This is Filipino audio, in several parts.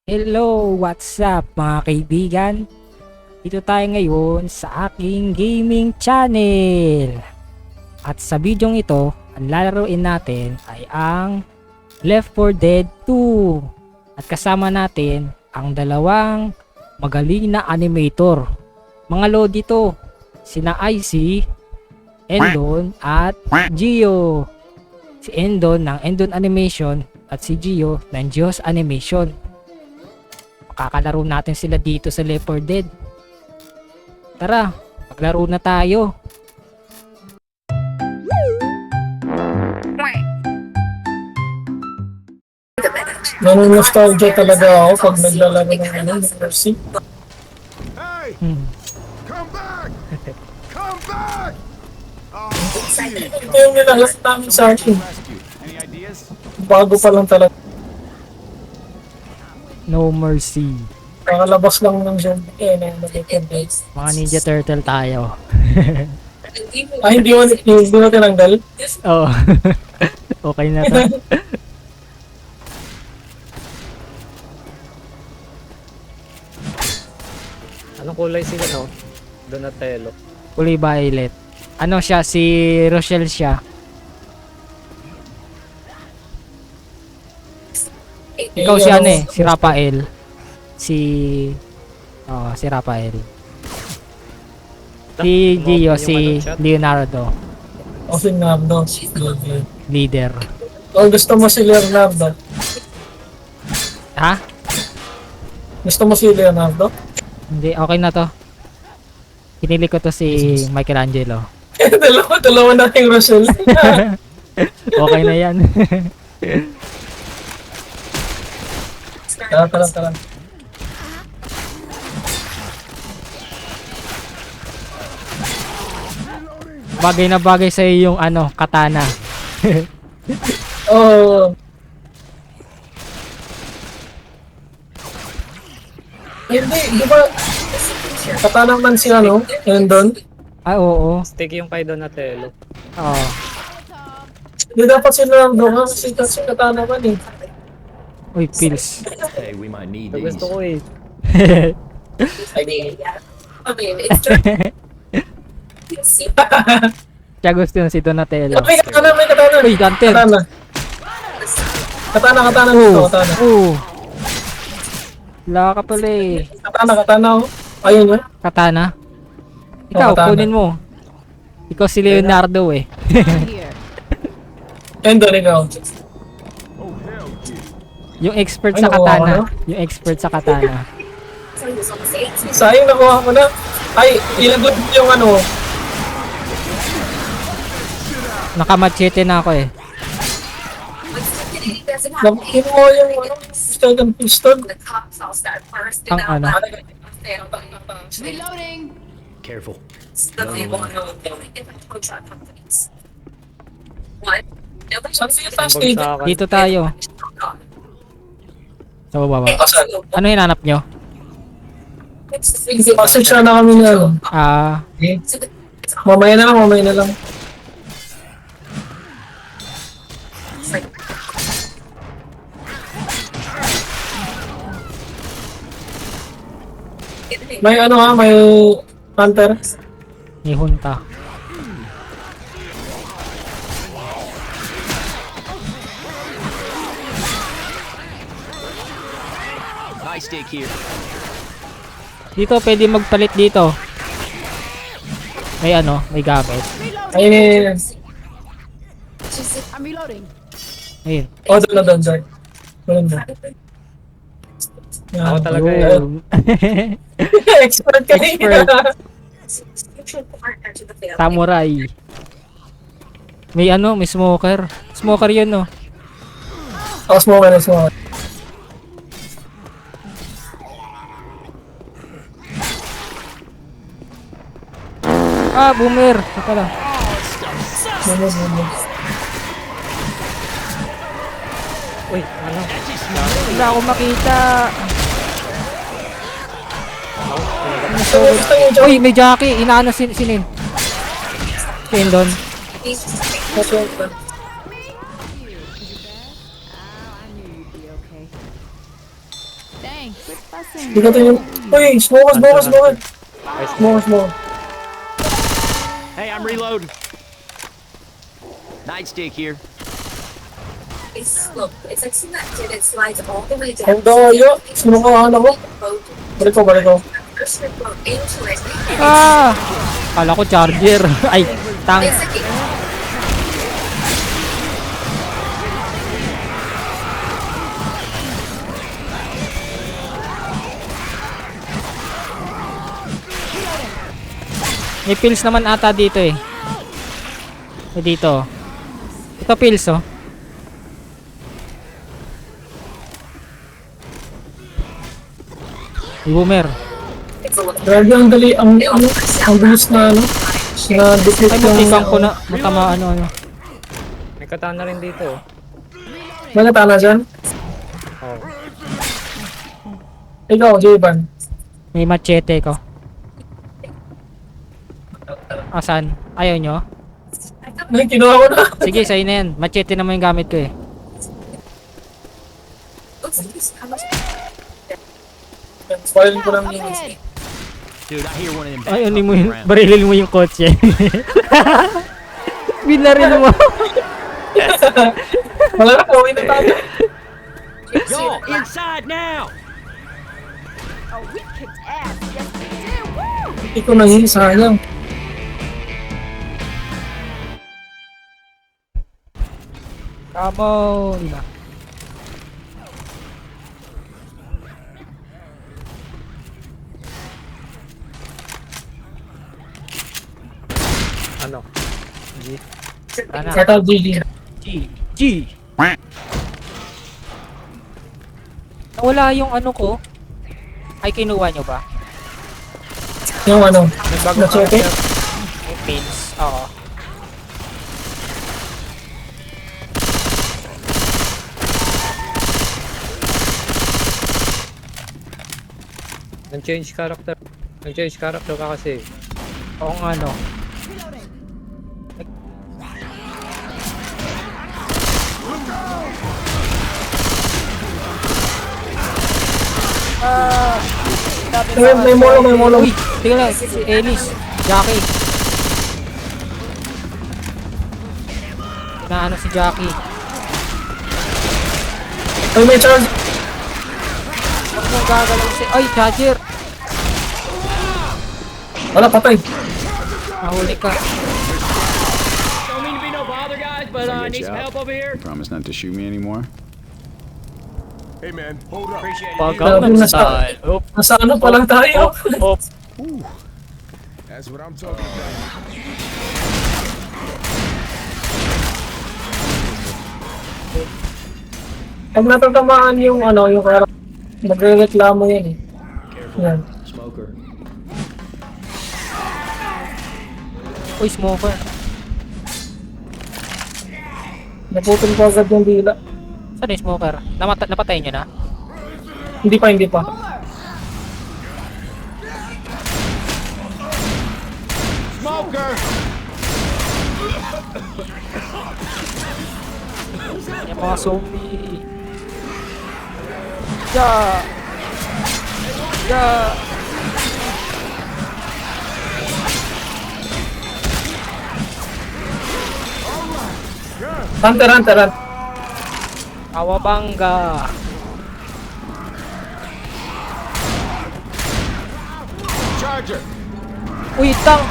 Hello, what's up mga kaibigan? Dito tayo ngayon sa aking gaming channel. At sa bidyong ito, ang lalaroin natin ay ang Left 4 Dead 2. At kasama natin ang dalawang magaling na animator. Mga lodi to, sina IC, Endon at Gio. Si Endon ng Endon Animation at si Gio ng Gios Animation. Kakalaro natin sila dito sa Left 4 Dead. Tara, maglaro na tayo. Nostalgia talaga ako pag naglalaro ng Mercy. Hey! Hmm. Come back! Come back! Oh, Ito yung nilalas namin sa akin. rescue. Any ideas? Bago pa lang talaga. No mercy. Kakalabas lang ng zombie. Na nag-base. Mga Ninja Turtle tayo. Hindi mo tinanggal? Oh. Okay na to. Anong kulay sila, no? Donatello. Kulay violet. Ano siya? Si Rochelle siya. Ikaw si ano eh? Si Rafael. Si Rafael. Si Gio, si Leonardo. O si Leonardo. Leader. O gusto mo si Leonardo? Ha? Gusto mo si Leonardo? Hindi, okay na to. Pinili ko to si Michelangelo. Dalawa na yung Rochelle. Okay na yan. Tara. Bagay na bagay sa yung ano, katana. Oh. Hindi, di ba? Katana man si ano, Endon. Ah, oo. Stick yung kay Donatello. Oo. Hindi dapat si Leonardo kasi katana man eh. Uy, pills. Hey, we might need So, these. gusto ko eh. Siya gusto yun si Donatello. May katana. Uy, Dante. Katana dito, katana. Oo. Wala ka pala eh. Katana, oh. Ayun yun. Katana. Ikaw, katana. kunin mo. Ikaw si Leonardo eh. Endon, ikaw. Yung expert Ay, sa nakuha ko katana. na. Yung expert sa katana. Sayang nakuha ko na. Ay, ilagod mo yung ano. Nakamachete na ako eh. Kinuha yung ano. Pistol. Ang ano. Reloading. Careful. Saan siya taas Bag dito? sa akin. Dito tayo. Sa baba ba? Ano hinanap nyo? Pasensya na kami nga. ano. Ah, Mamaya na lang. May ano ha, may hunter. may hunta. High stick here. Dito, pwede magpalit dito. May ano, may gamit. Ayun. I'm reloading. Ayun. O, doon. Doon na. Ako talaga eh. Yun. Expert ka Samurai. May ano, may smoker. Smoker yun no. Tapos mo ka. Ah, boomer. Ito lang. Uy, ano? Wala akong makita. Gusto yung joke. Uy, may jockey. Inaano sinin. Kendon. Thanks. Quit fussing. Hindi ka ito yung... Uy, smoke. Smoke. Hey, I'm reloading. Nightstick here. Look, it's like selected, it slides all the way down. Ang dayo. Sino ka ano ko? Balik ko. First remote into it. Ah! Kala ko charger. Ay, tank. Basically, May pills naman ata dito eh. May dito. Ito pills oh. May boomer. Grabe ang dali, ang bilis na ano. Na deflect Ay, yung... matigang ko na. Matama ano. May katana rin dito. Oh. May natana dyan? Oh. Ikaw, J-Ban. May machete ko. Asan? Ayaw nyo? Ay, kinuha ko na. Sige, sa'yo na yan. Machete naman yung gamit ko eh. looks like this. How much? Spoil ko lang Up yung... ahead. Dude, I hear one of them Ay, backpacks ano mo yun? around. Barilin mo yung kotse. Binaril mo. Wala na, gawin na tayo. Y'all, inside now! Oh, we kicked ass. Yes, we did. Woo! Hindi ko nang sayang. Come on. Ano? Sana. Fatal GG. G. Nawala yung ano ko. Ay, kinuha nyo ba? Yung ano, Nagbago na-check it. Yung pins. Oo. Nag-change character. Nag-change character ka kasi. Oo nga no. May molo. Uy, tingnan lang. Si Ellis. Jackie. Naano si Jackie. Ay, may charge. Huwag mong gagalaw si... Ay, charger. Wala, patay. Nahuli ka. Don't mean to be no bother, guys, but I need some help over here. Promise not to shoot me anymore. Hey man, hold up. Appreciate it. Grabe, nasa ano pa lang tayo. That's what I'm talking about. Pag natatamaan yung ano, yung karak, magre-reklamo yan eh. Yan. Smoker. Uy, smoker. Naputol ko agad yung dila. Saan yung smoker? Napatay nyo na? Hindi pa. Smoker! Yung mga zombie. Ja! Hunter. Kawabanga. Charger! Uy, tank!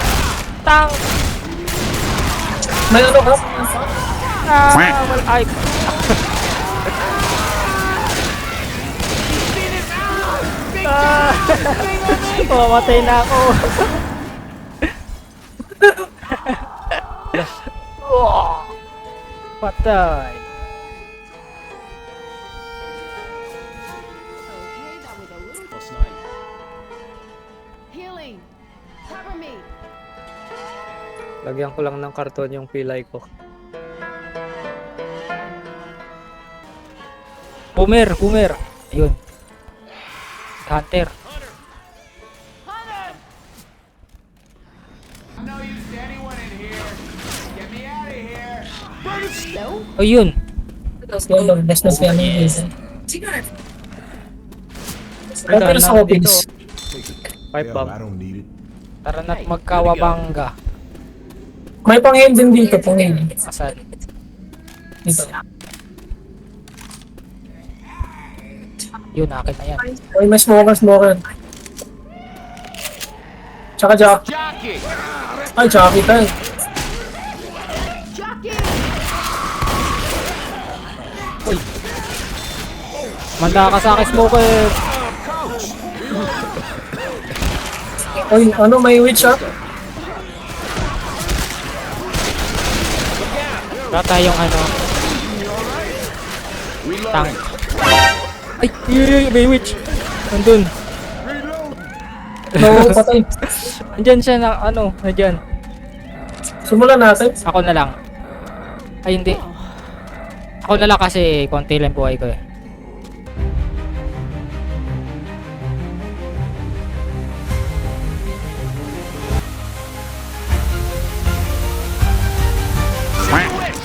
May ano ka? Ay. Mamatay na ako. Patay. Okay, that was a little Well, snipe. healing. Cover me. Lagyan ko lang ng karton yung pilay ko. Boomer. Ayun. Hunter. No use to anyone in here. Get me out of here. Ayun. Yan, best na siya ng isa. Do you know Okay na sa opens. Pipe bomb. I don't need it. Tara na't magkawabangga. May pang-heal din dito, pang-heal. Asan? Dito. Yun, akin na yan. Uy, may smoker. Tsaka Jack. Jockey! Ay, Jackie tayo. Jockey! Manda ka sa akin, smoker! Uy, ano, may witch ah. Wala tayong ano. Tank. Ay, may witch! Nandun. No, patay. Andyan siya na, ano, andyan. Simulan natin. Ako na lang. Ay, hindi. Ako na lang kasi konti lang buhay ko eh.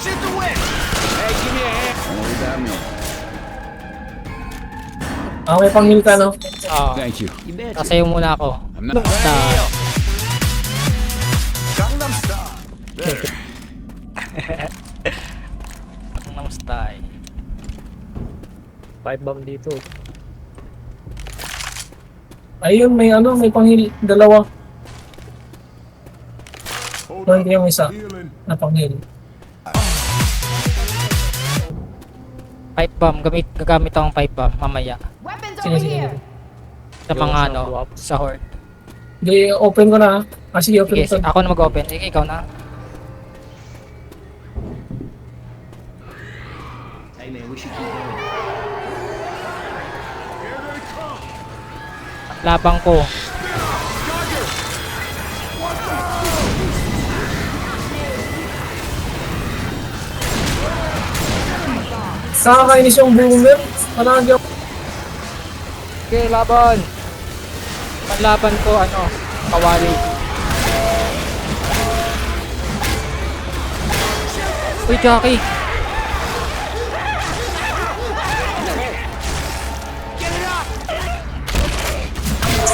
Shoot the witch! Hey, give me a hand. Ah, may pang-heal ka, no? Oo. Thank you. Sasayo muna ako. I'm not Basta, Gangnam Style. There. Gangnam Style. Pipe bomb dito. Ayun, may ano, may pang-heal. Dalawa. No, hindi yung isa Healing. na pang-heal. Pipe bomb. Gagamit akong pipe bomb mamaya. Weapons Sige, over sige. here! Sa Yung mga isang ano, swap. sa horde. Hindi, open ko na ha. Ah, sige, open Sige, ko. ako na mag-open. Sige, ikaw na. Labang ko. Nakakainis yung boomer. Palagi ako. Okay, laban. Panlaban ko, ano, kawali. Uy, Jackie.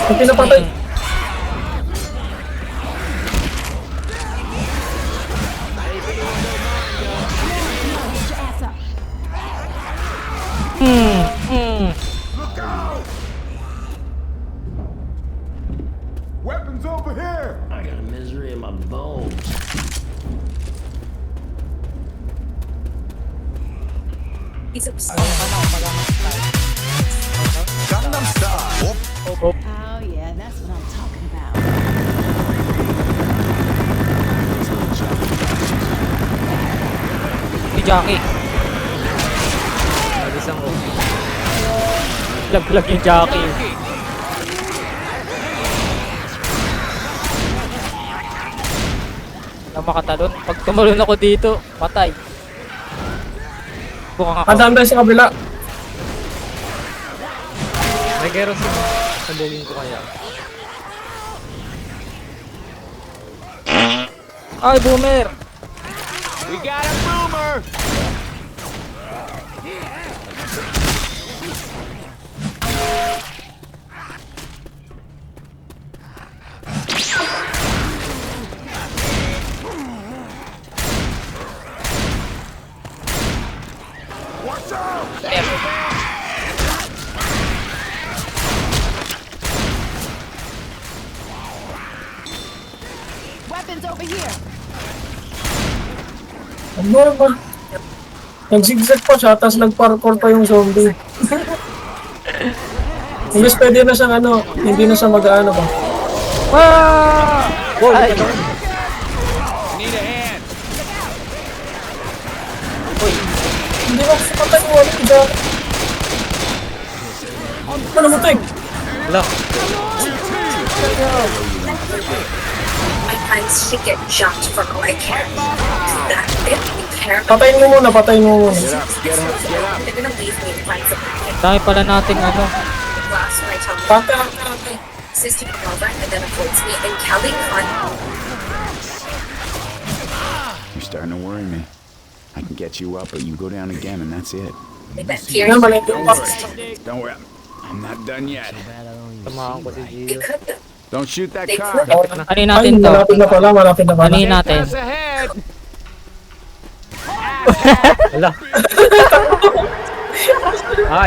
Ang pinapatay. Weapons over here! I got a misery in my bones. He's upset. Gangnam Style. Oh, yeah, that's what I'm talking about. Si Jackie. Nag-isang OP. Laglag yung Jackie. Na makatalon. Pag tumalon ako dito, patay. Bukang ako. Padaan tayo sa kabila. May kerosene. Sabugin ko kaya. Ay, boomer! We got a boomer! Watch out! Weapons over here! Ang ba? Nag-zigzag pa siya, tapos nag-parkour pa yung zombie. Imbes pwede na siyang ano, hindi na siya mag-ano ba? Ah! Ay! Need a hand. Hindi ba patay mo ulit dyan? Ano mo tig? Wala. My friends should get jumped for all I care. That bit we care about. Patayin mo muna, patayin mo muna. Get up, get up, get up. They're gonna leave me and find something. Dami pala nating ano. Last night, I Patayin. Sister Nova and then avoids me and Kelly on. You're starting to worry me. I can get you up, but you go down again, and that's it. They bet fear. Yan, mali yung box. Don't worry. I'm not done yet. Tamahan ko si They Gio. could. Don't shoot that They car. could. Anin Ay, natin to? malapit na pala, malapit na pala. Anin natin? Gas ahead! Ala.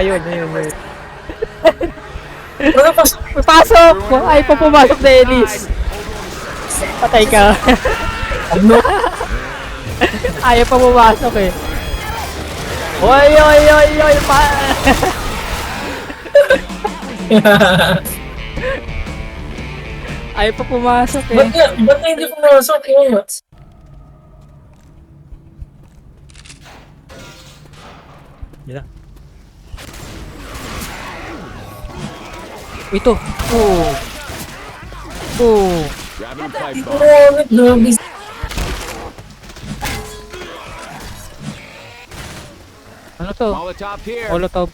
Yun. Ano pa? Pasok! Ay, pa pumasok na Elise. Patay ka. Ano? Ayaw pa pumasok eh. Oy! Ayaw pa pumasok eh. Ba't na hindi pumasok? Yun. Yun na. Ito. Oh. Grabbing a pipe bomb. Grabe, grabe. Ano to? Molotov here. Molotov.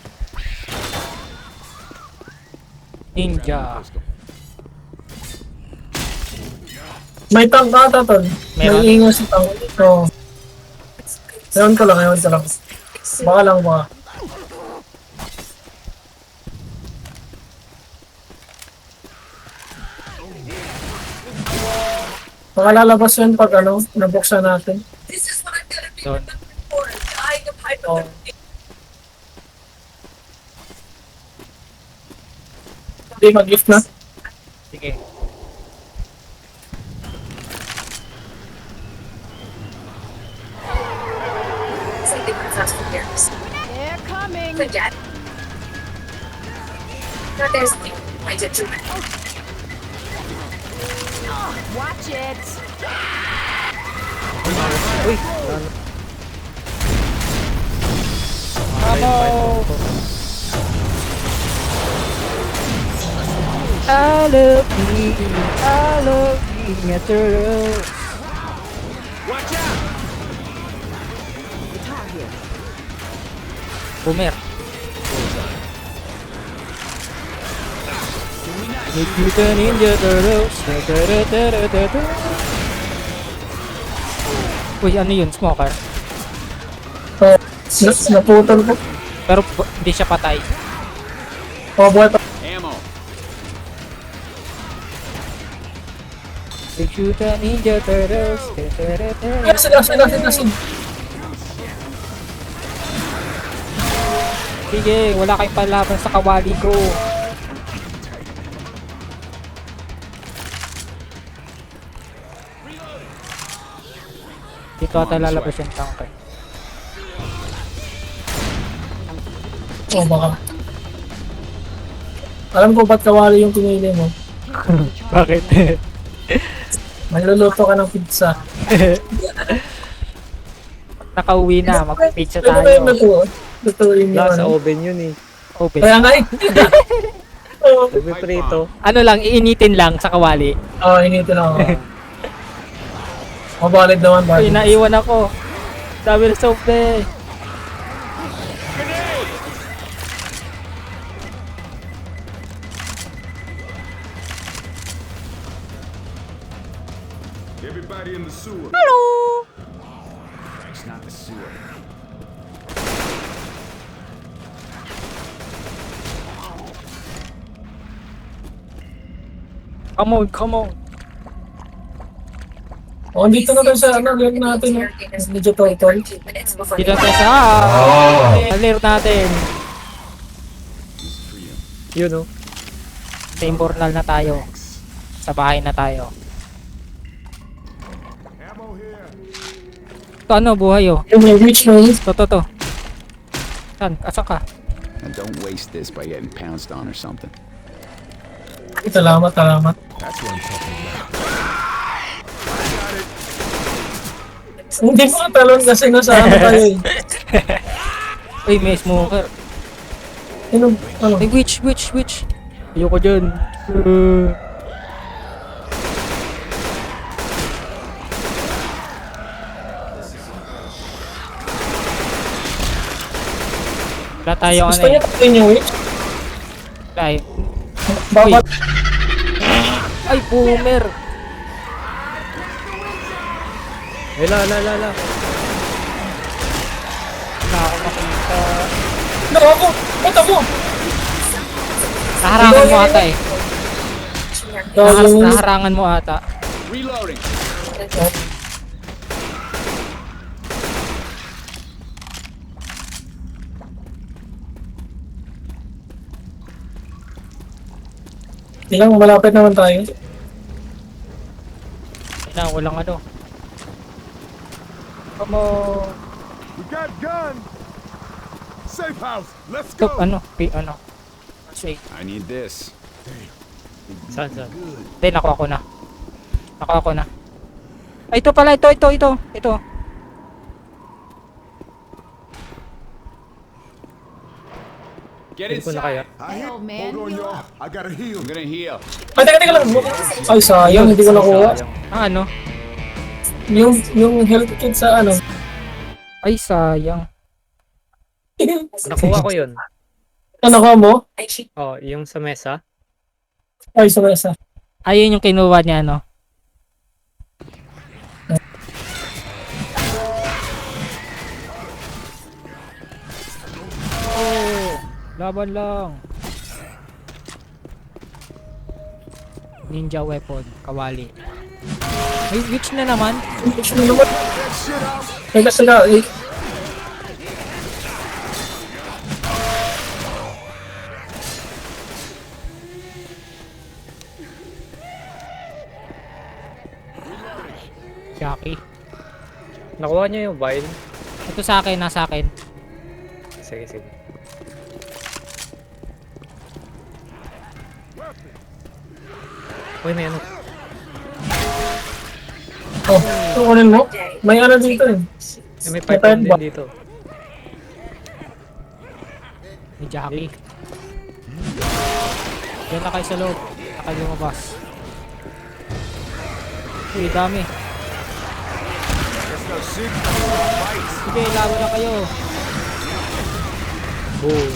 Ninja. May tank ata tol. Meron? May ingo si tank. Oo. Ewan ko lang. Baka lang baka. Baka lalabas yun pag nabuksan natin. This is what I'm gonna be Doon. for. Dying of hypothermia. Hindi, mag-gift na. Sige. It's like they were fast and furious. They're coming. Forget. Now there's the thing. I did too much. Watch it. Uy! I love being a turtle. Watch out! Boomer. Nikita Ninja Turtles. Uy, ano yun? Smoker. Oo. Naputol ko. Pero hindi siya patay. Oo, buhay pa. Ammo. Nikita Ninja Turtles. Sila. Sige, wala kayong palaban sa kawali ko. Dito ata lalabas yung tank eh. Oo, baka. Alam ko ba't kawali yung pinili mo. Bakit? Magluluto ka ng pizza. Nakauwi na, mag-pizza Ano ba yung tayo. lutuin yung Nasa oven yun eh. Open. Kaya nga eh. Oo, Nagpiprito. Ano lang, iinitin lang sa kawali. initin ako. Mabalid naman ba? Uy, naiwan ako. Dami na soap eh. Everybody in the sewer. It's not the sewer. Come on. Dito na tayo sa laro natin. Medyo total. 13 minutes before Dito they tayo sa laro natin. Yun oh. Sa Imbornal na tayo. Sa bahay na tayo. Ito ano, buhay oh. Yung may reach mo. To. Saan? Asa ka? Now don't waste this by getting pounced on or something. Salamat. That's what I'm talking about. Hindi mo katalon kasi nasa tayo eh. Uy, may smoker. Ano? Ay, witch. Ayoko dyan. Wala tayo Gusto ano niya eh. tayo yung witch? Ay, Bawal. ay, boomer. Ay, la. Wala ako makita. No, ako! Ba't ako? Naharangan mo ata eh. Gagawin. Naharangan mo ata. Reloading. Ilang malapit naman tayo. Na, walang ano. Como, We got gun. Safe house. Let's stop, ano, ano. Say, I need this. Saan? hindi, nakuha ko na. Nakuha ko na. Ay, ito pala, ito. Get Hindi ko na kaya. inside. Old man, Hold on, heal y'all. up. I gotta heal. I'm gonna heal. Ay, teka lang. Ay, sayang. Hindi ko nakuha. Sayang. Ano? Yung health kit sa ano. Ay, sayang. Nakuha ko yun. Ano ka mo? Oh, yung sa mesa. Ay, sa mesa. Ayun yung kinuha niya, no? Oh, laban lang. Ninja weapon, kawali. Ay, witch na naman. Which mo naman? Teka sila. Jackie. Nakuha niyo yung vial. Ito sa akin, nasa akin. Sige. Uy, may ano. Oh, kunin mo. May ano dito eh. May May python ba? din dito. Ni Jackie. Diyan na kayo sa loob. Na kayo lumabas. Uy, dami. Sige, laban na kayo. Boom.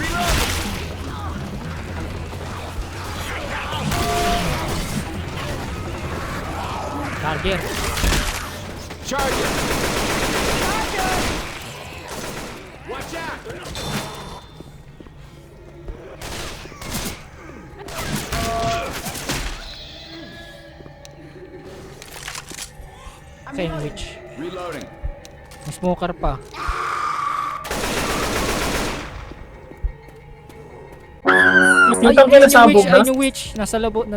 Target. Charge it. Watch out. Sandwich. Reloading. May smoker pa. Yung tangke na sabog na. Ay, yung witch. Nasa loob.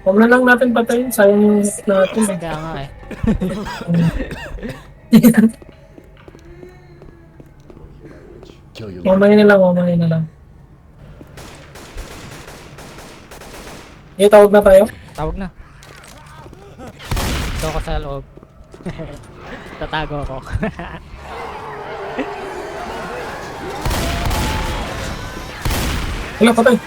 Huwag na lang natin patayin. Sayang yung natin. Kaya nga eh. Kill your Mamaya na lang. Tawag na tayo. Tawag na. Ito ako sa loob. Tatago ako. Wala, patay.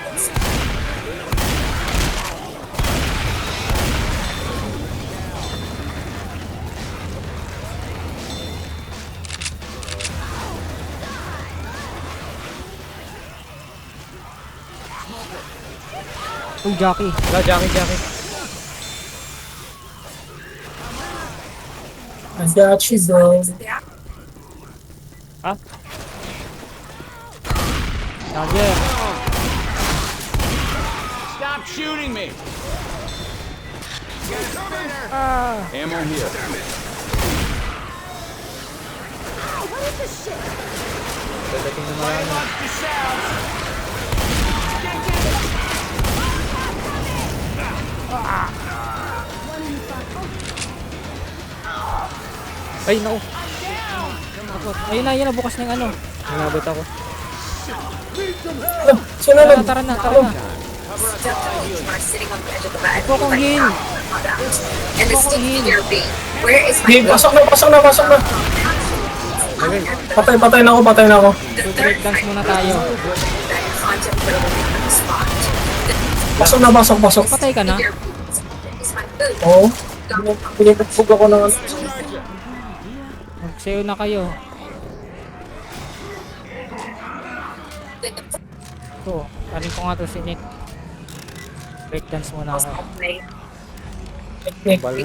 Uy, Jackie. Wala, Jackie. I got you, bro. Ah? Target. Stop shooting me. ammo here. Dadating na marami. Watch the sounds. Ay, naku. Ayun na, bukas na yung ano. Nabot ako. Sino na? Tara na. Are sitting on the edge of the bed. Ito kong heal. And the stick figure being, where is my Game, pasok na. Patay na ako. the third Breakdance muna tayo. that contemplating on the spot? Pasok. Patay ka na. Figure is my food. Oo. Pinipag ako ng ano. Magsayo na kayo. Ito, alin ko nga to si Nick. Breakdance muna ako.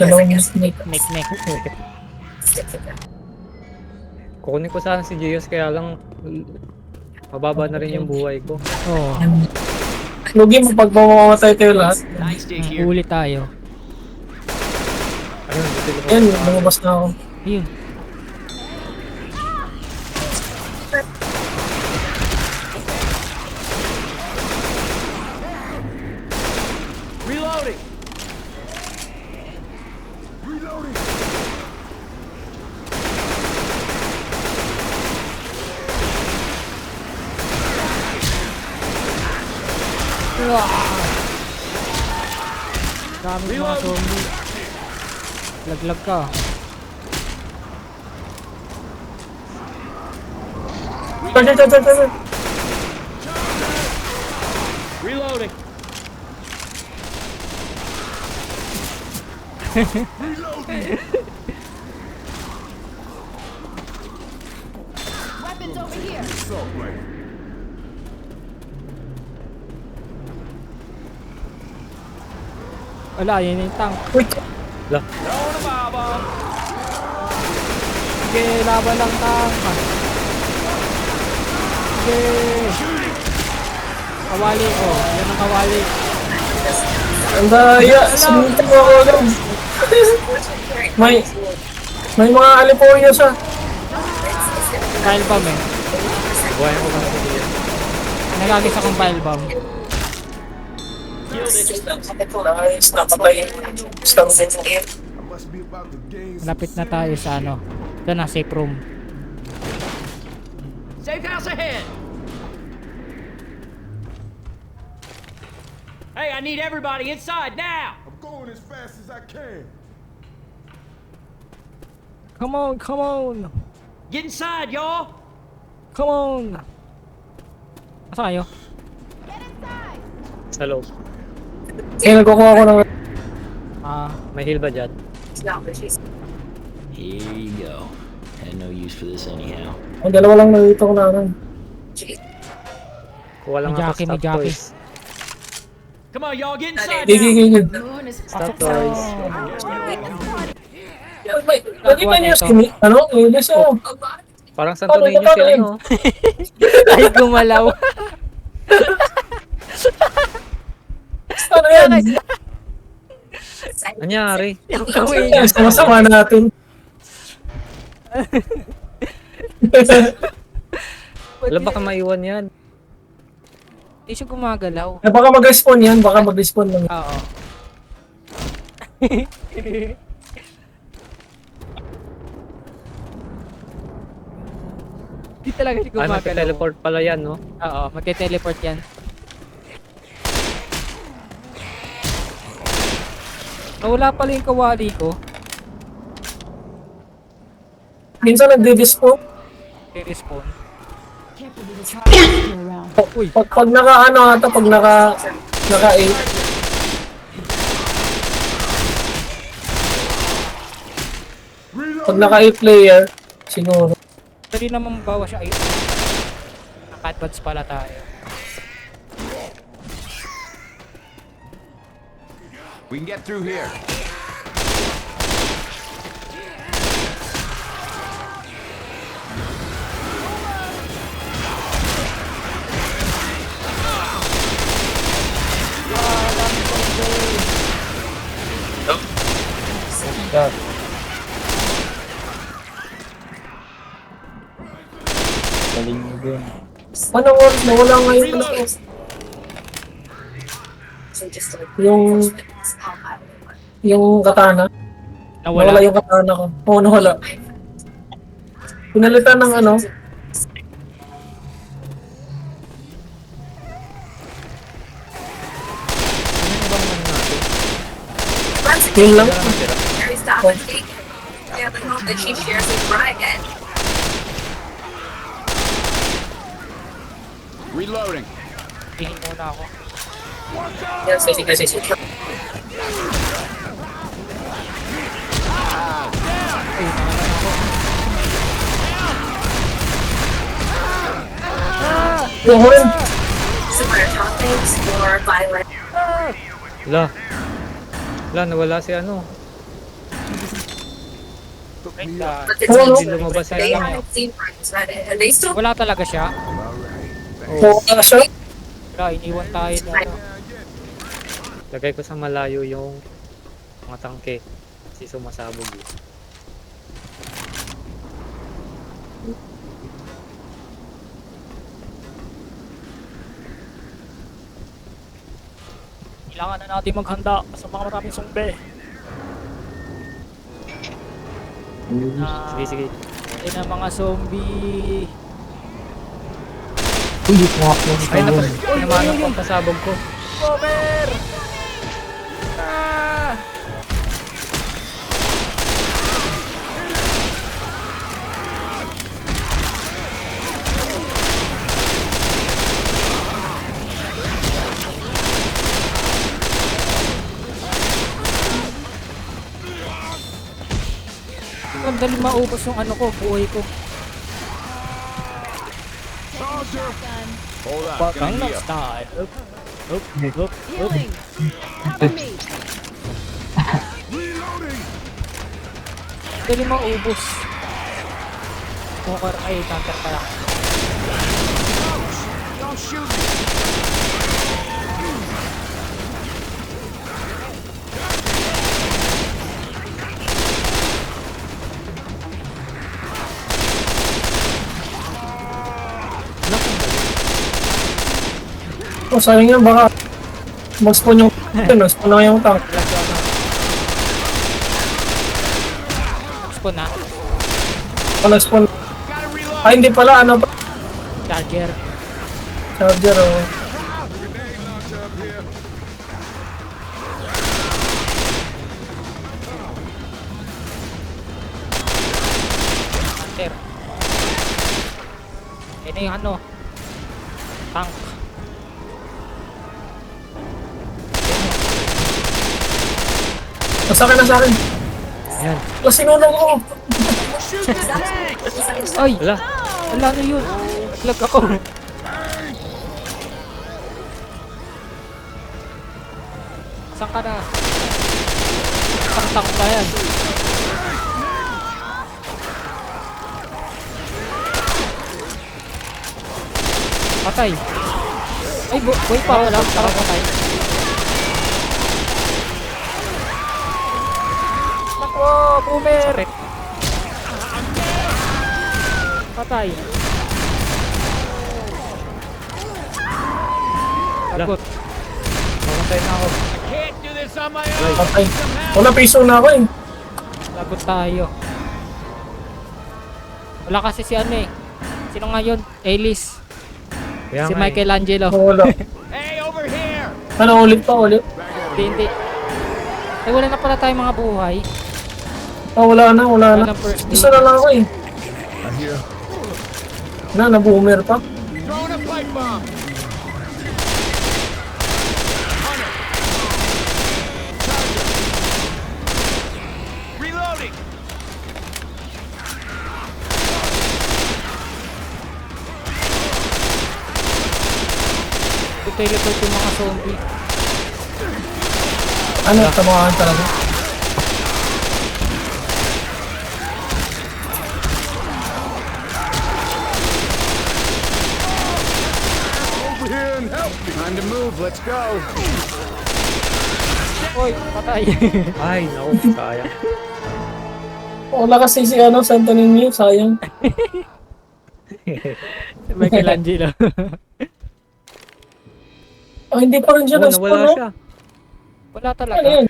Dalawang snake. Nick. Kukunin ko sana si Gios kaya lang Mababa na rin yung buhay ko. Oo. Lugi mo pag mamamatay tayo lahat. Uli tayo. Ayun, buti ko. Yan, lumabas na ako. Ayun. Reloading. Dami mga zombie. Laglag ka. Tara. Reloading. Weapons over here. Assault rifle. Wala, yun yung tank. Wait, Throwing a bomb bomb. Sige, laban lang tank. Sige. Kawali ko. Yan ang kawali. ang daya. Sumunta mo ako lang. May mga alipoyo sa. File bomb eh. Buhay ko ba na yan? Nagagis akong file bomb. Nice, napatay. Stop it. I must be about to gain some Malapit na tayo sa ano. Ito na, safe room. Safe house ahead. Hey, I need everybody inside now. I'm going as fast as I can. Come on, come on. Get inside, y'all. Come on. Asa kayo? Get inside. Sa loob. Kaya nagkukuha ko ng... Ah, May heal ba dyan? Here you go. Had no use for this anyhow. Ang dalawa lang nalito ko na nun. Kuha lang May ako jockey, may stop jockey. toys. Come on, y'all, get inside Gigi. now. Moon is Stop toys. Lagi pa niya skin. Ano? Ilis ako. Parang Santo Niño si ano. ay gumalaw. Ano yan? Anyari? Yung kamay niya. Sama-sama natin. Wala baka maiwan yan. Hindi siya gumagalaw. Eh, baka mag-respawn yan. Baka mag-respawn lang. Oo. Hindi talaga siya Ay, gumagalaw. magka-teleport pala yan, no? Oo, magte-teleport yan. Nawala pala yung kawali ko. Minsan nagdi-respawn. I-respawn. careful with the target around. Uy, Pag naka-ano ata, pag naka-8. Pag naka-8 player, siguro. dali naman bawa siya. Ay, naka-advance pala tayo. We can get through here. God. Ano oras na wala ngayon pala ko. Yung katana. Nawala Nawala. yung katana ko. Oo, nawala. Pinalitan ng ano. Yun lang. Reloading. Tingin muna ako. Yung rin. Wala. Wala, nawala si ano. took Wait, me up. But it's Oh, easy. lumabas sa They ano. haven't seen friends, and they still Wala talaga siya. Oo, siya. Wala, iniwan tayo na ano. Lagay ko sa malayo yung mga tangke. Kasi sumasabog eh. Kailangan na natin maghanda sa mga maraming sumbe. Sige, sige. Ayun ang mga zombie. Ay, naman ang pasabog ko. Cover! Ah! Ang dali maubos yung ano ko, buhay ko. Hold up. Gangnam Style. Up. Healing. Cover me. Dali maubos. Walker ay counter pala. Don't shoot me. Oh, sayang yan, baka mag-spawn yung spawn na yung tank. Spawn na. Baka nag-spawn. Gotta reload. Ay, hindi pala, ano ba? Charger. Charger, oh. Counter. Ito yung ano. Tank. Nasa akin, nasa akin. Ayan. Wala, sinulong ko. Ay! Wala. Wala na yun. Naglag ako. Saan ka na? Tank pa yan. Patay. Ay, buhay pa wala. Tara, patay. Nako, boomer! Patay. Lagot. Mamatay na ako. Can't do this on my own. Patay. Wala, piso na ako eh. Lagot tayo. Wala kasi si ano eh. Sino nga yun? Alice. Kaya Si nga eh. Michelangelo. Oh, wala. Hey, over here. Ano, ulit pa, ulit. Hindi. Eh, wala na pala tayong mga buhay. Oh, wala na, wala Wala na. ng first Isa aid. na lang ako eh. I hear. Na-boomer pa. Throwing a pipe bomb. Hunter. Charger. Reloading. Teleport yung mga zombie. Ano, tamahan talaga. Over here and help me. Time to move. Let's go. Oy, patay. Ay, naku. Sayang. Wala kasi si ano, Santo Niño, sayang. Si Michelangelo. Oh, hindi pa rin siya Oh, na-spawn, nawala no? siya. Wala Ano talaga. yun?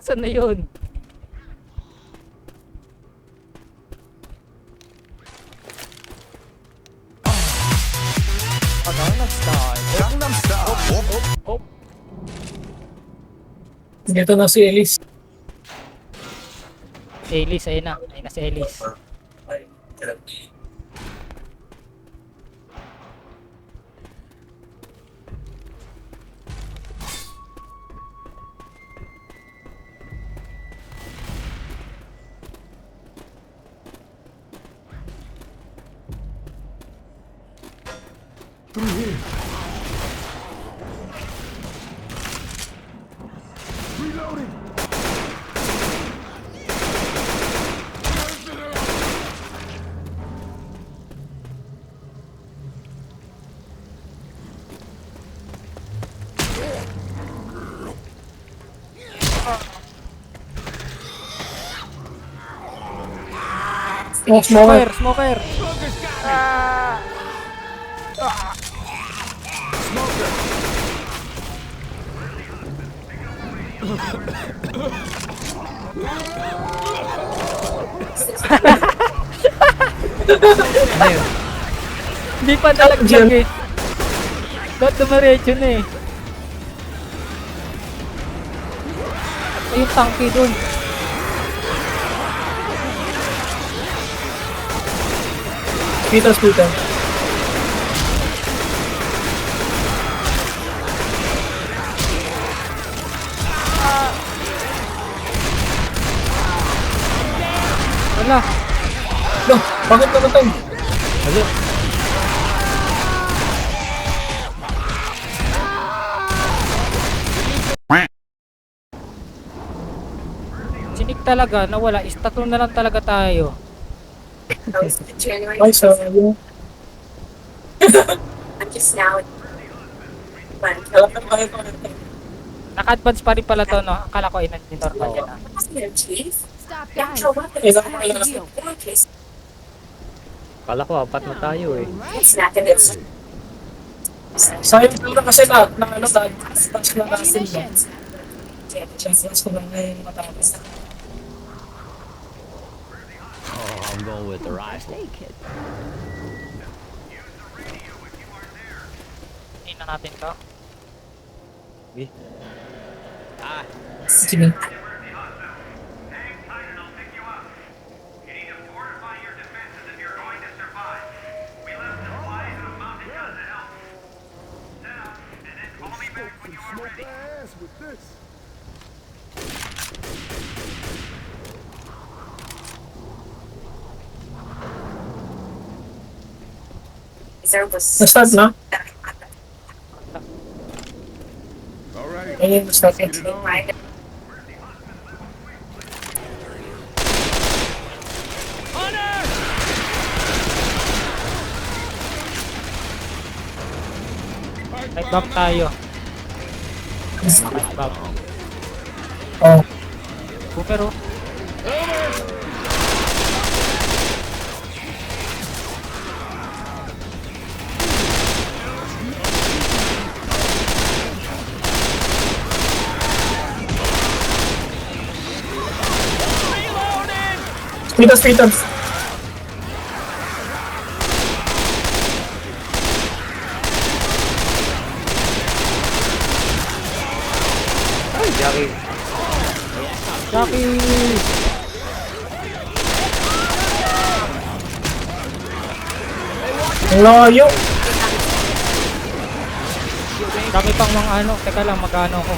Saan na yun? Gangnam Style. Gangnam Style. Oh, Dito na si Elise. Alice, ayun na. Ayun na si Alice. Through here. Oh, smoker. Smoker! Ano yun? Hindi pa nalaglag eh. Ba't dumaretso na eh? Ay, yung tanky dun. Peter. Wala. No, bakit namatay? Ano? Sinik talaga, nawala. Tatlo na lang talaga tayo. That was the January. Ay, so, yung... I'm just now. But Alam na kayo ko. Naka-advance pa rin pala to, no? Akala ko normal yan ah. chief. Stop, guys. Natural weapons. Ilang I have kailangan to deal. In case Kala ko apat na tayo eh. snack and it's Sayang pala kasi lahat ng ano, touch na nasin ba? Ammunition. Chance ko lang ngayon matapos. Oh, I'm going with the rifle. Stay, kid. Tingnan natin to. Eh, Sige. Smoke their ass with this. there was Na-start na? All right. Ayun, na-start na. right. Light bomb tayo. Light bomb. Oh. Super oh. Speed. ay, Jackie. Jackie! Ang layo. Dami pang mga ano. Teka lang, magano ko.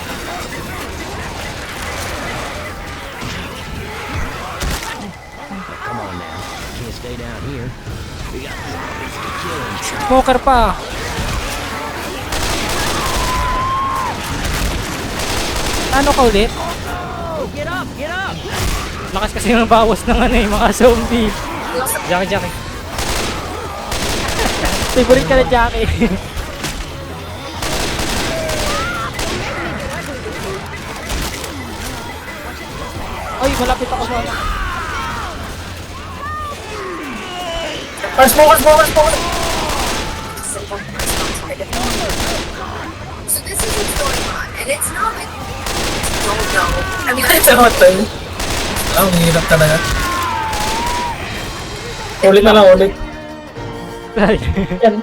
Come on now. Can't stay down here. We got zombies to kill and Smoker pa! Ano ka ulit? Get up! Lakas kasi ng bawas ng ano yung mga zombie. Jackie. Favorite ka na Jackie. Ay, malapit ako sa ano. Ah, smoker. So this is what's going on, and it's not like don't know. I mean, Ay, namatay. Ang hirap talaga. Ulit na lang, ulit. Yan.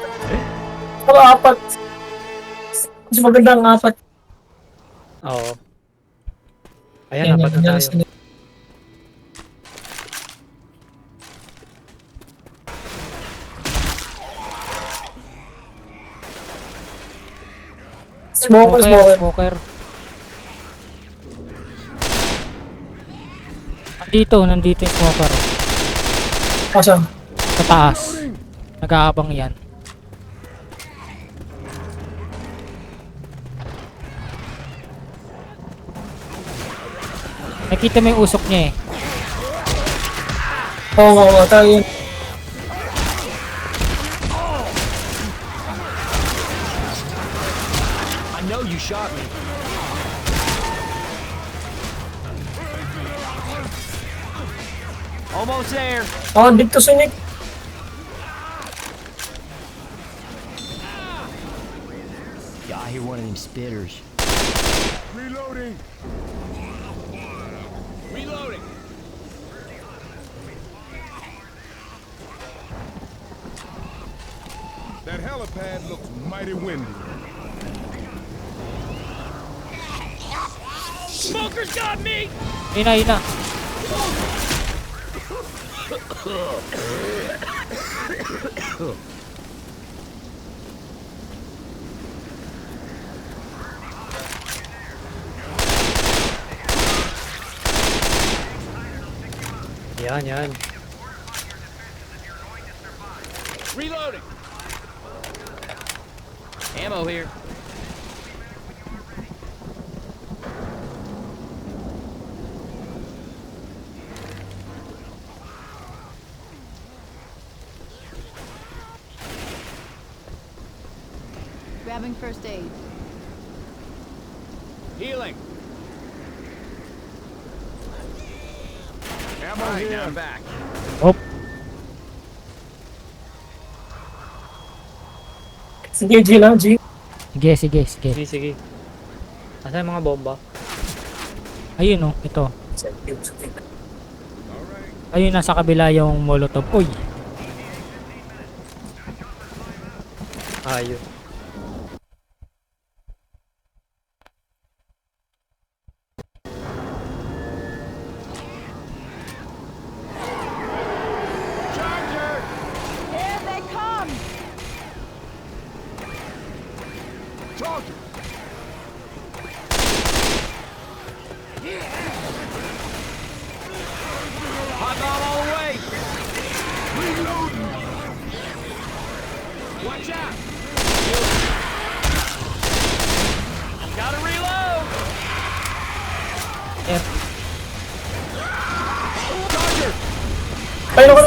Pero apat. Mas maganda ang apat. Oo. Ayan, apat na tayo. Smoker. Smoker. Nandito yung smoker. Asan? Sa taas. Nag-aabang yan. Nakita mo yung usok niya eh. Oo, tayo yun. I know you shot me. Almost there. Oh, dito si Nick. Yeah, I hear one of them spitters. Reloading. Reloading. That helipad looks mighty windy. Smoker's got me. Yun na, yun na. Yan. Reloading. Ammo here. Grabbing first aid. Healing. Ammo here. Now I'm back. Op. Sige, G lang, G. Sige. Sige. Asan yung mga bomba? Ayun oh, ito. Ayun, nasa kabila yung molotov. Uy! Ayun. Here they come! Charger. Hot bomb all the way. Watch out. Gotta reload. Tayo na ko.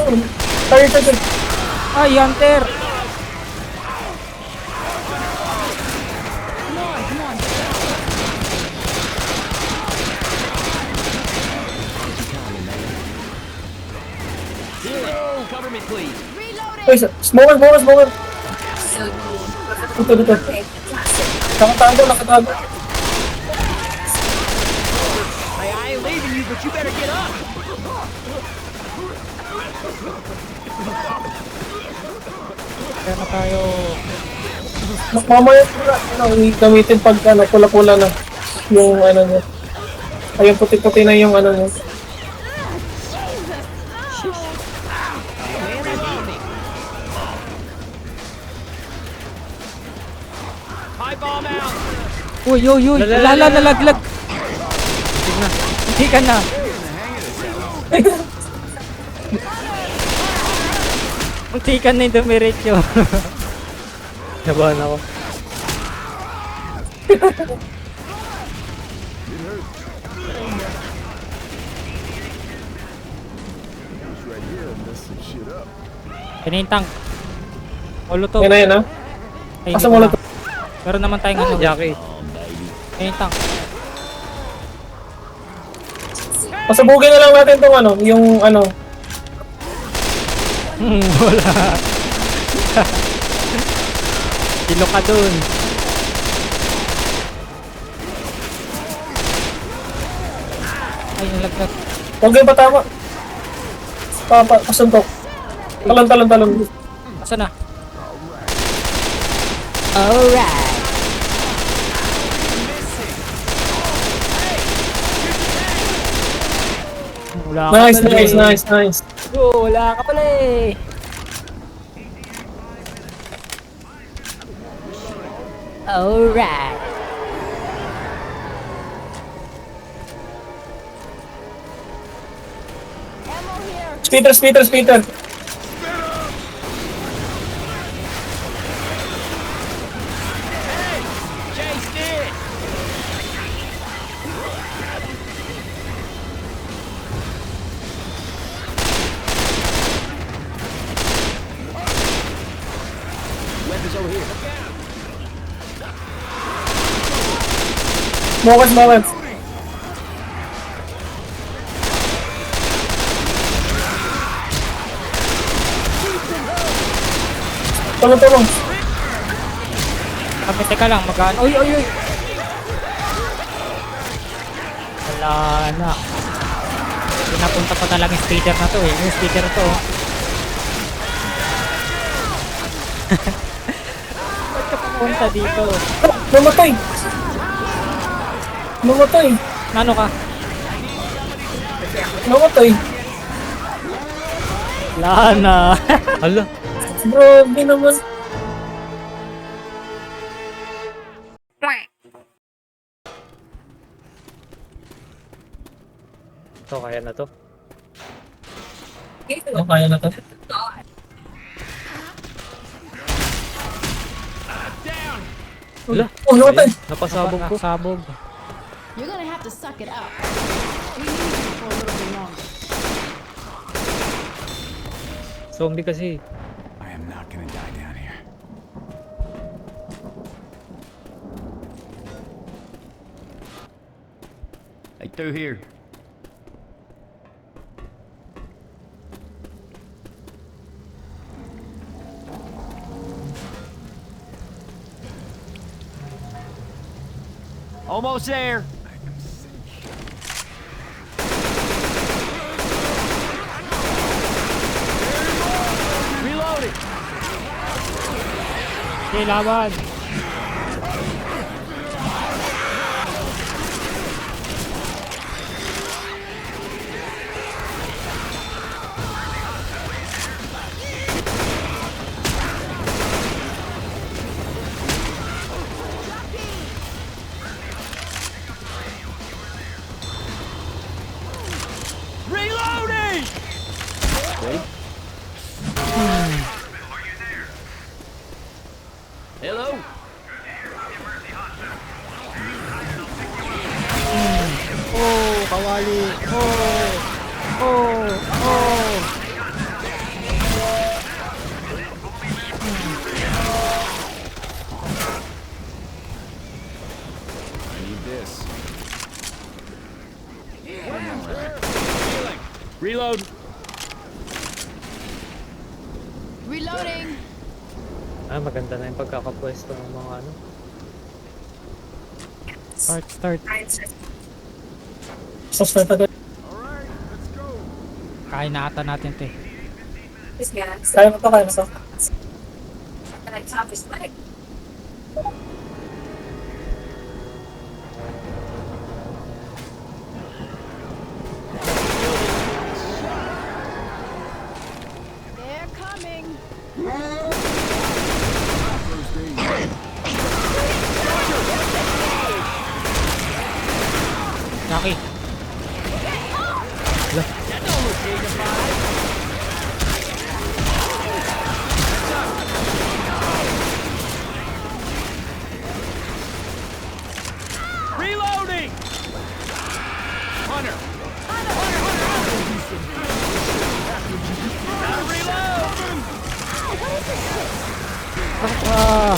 Tayo. Ay, Hunter! Healing. Cover me, please. Ay, smoker. So, Dito. Nakatago. Hey, I ain't leaving you, but you better get up. Kaya na tayo. Mamaya, gamitin pag pula-pula na. Yung ano niya. Ayun, puti-puti na yung ano niya. High bomb out. Uy! Nalaglag! Hindi ka na. Munti ka na yung dumiretso. Nabahan ako. Right here, mess some shit up. Pinintang. Molotov. Yan na. Ay, Asa hindi molotov? ko na. Pero naman tayong ano. Jackie. Pinintang. Pasabugin na lang natin tong ano, yung ano. Wala. Kilo ka dun. Ay, nalaglag. Huwag yung patama. Pasuntok. Talon. Asa na? Alright. Wala ka pala eh. Nice. Go, wala ka pala eh. Alright. Speeder. Chase it. Weapons over here. Smokers. Tulong. Kami, teka lang, magkano? Uy! Wala na. Pinapunta pa talaga yung speeder na to eh. Yung speeder na to. Oh. Ba't ka pumunta dito? Namatay. Nano ka? Wala na. Hala, Grabe naman. ito kaya na to. Kaya na to. Hala, Oh, namatay. napasabog ko. Sabog. You're gonna have to suck it up. We need you for a little bit longer. Zombie kasi. I am not gonna die down here. Hey, through here. Almost there. Reloading. Okay, laban. Reloading. Hello. Oh, kawali. Oh. I need this. Reload. Reloading. Ah, maganda na yung pagkakapwesto ng mga ano. Start. Suspect agad. Alright, let's go. Kain na ata natin, te. Kaya na to. And I top his leg. They're coming. First aid. Jackie. Reloading. Hunter. Gotta reload. Ah.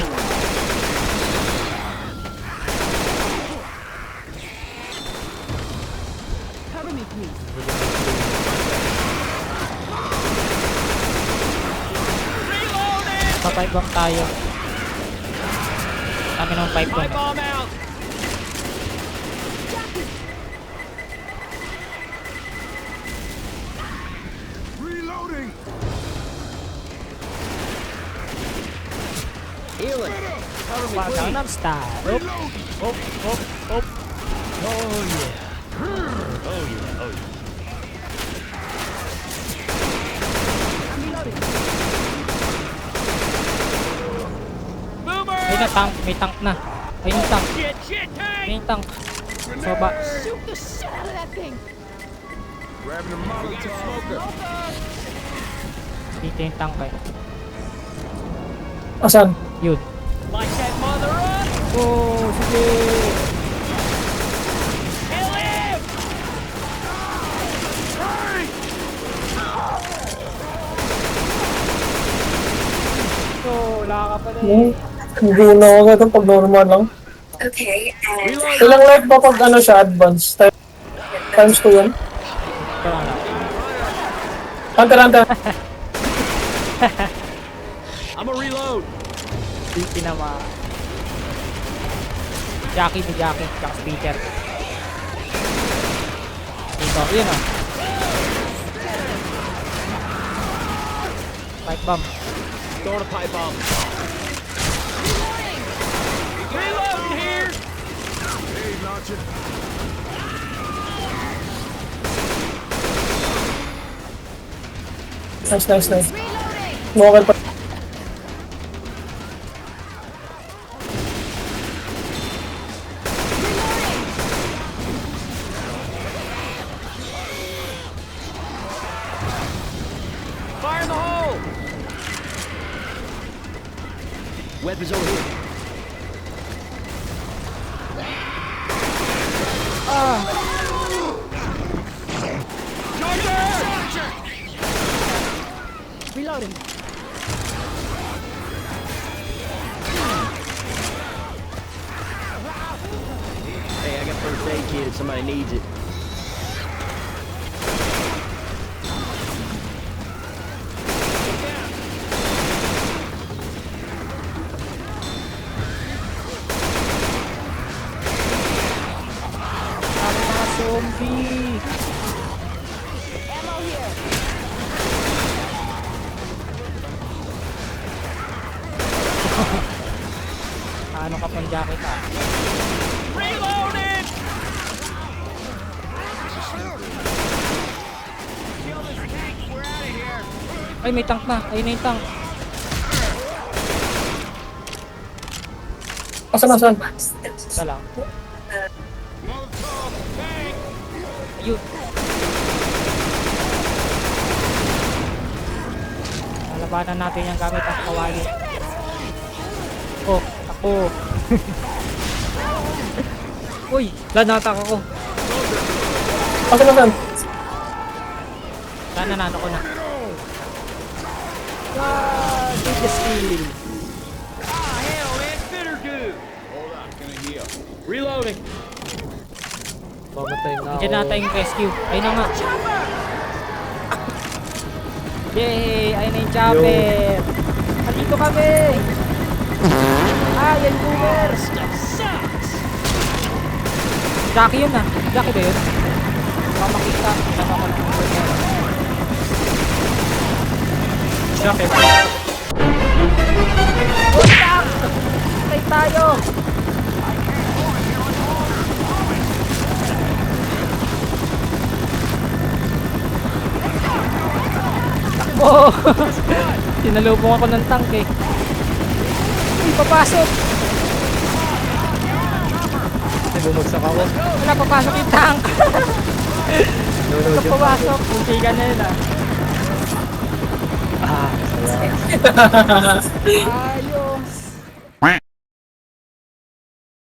Cover me, please. Pa-pipe bomb tayo. Kami ng pipe bomb. Bomb out. Reloading. Healing. Gangnam Style. Op. Oh yeah. Oh yeah. Boomer. May tank na. Ayun yung tank. Shit, tank. Ayun yung tank. Soba. Shoot the shit out of that thing. Grabbing a Molotov smoker. Dito yung tank eh. Asan? Yun. Light that mother up. Oh, sige. Kill him. Oh, wala ka pa rin. Hindi na agad pag normal lang. Okay, and Ilang life ba pag ano siya, advance? Times 2 yun? Ito lang. Hunter. I'm gonna reload. Di tinama. Jackie ni Jackie. Jack Peter. Dito. Yun o. Pipe bomb. Throwing a pipe bomb. Reloading here. Hey, launcher. Nice. Walker pa. Fire in the hole. Weapons over here. Reloading. Hey, I got first aid kit if somebody needs it. Dami mga zombie. Ammo here. Ano ka pang jacket ah? Reloading. Ay, may tank na. Ayun na yung tank. Asan? Isa lang. Ayun. Lalabanan natin yung gamit ang kawali. Oh, ako. Uy, lanatak ako. Asan? Sana nanalo ko na. Ah, take the skill. Ah, hell, man. Bitter goo. Hold on, gonna heal. Reloading. Mamatay na ako. Diyan natin yung rescue. Ayun na nga. Yay! Ayun na yung chopper. Andito kami. Ah, yan boomers. Jackie yun ah. Jackie ba yun? Baka makita. Tama ko ng boomer. Jackie. Puta! Patay tayo! Oh! Sinalubong ako ng tank eh. Uy, papasok! Bumagsak ako. Wala, papasok yung tank! Wala papasok. Muntikan na yun ah. Ah, saya. Ayos!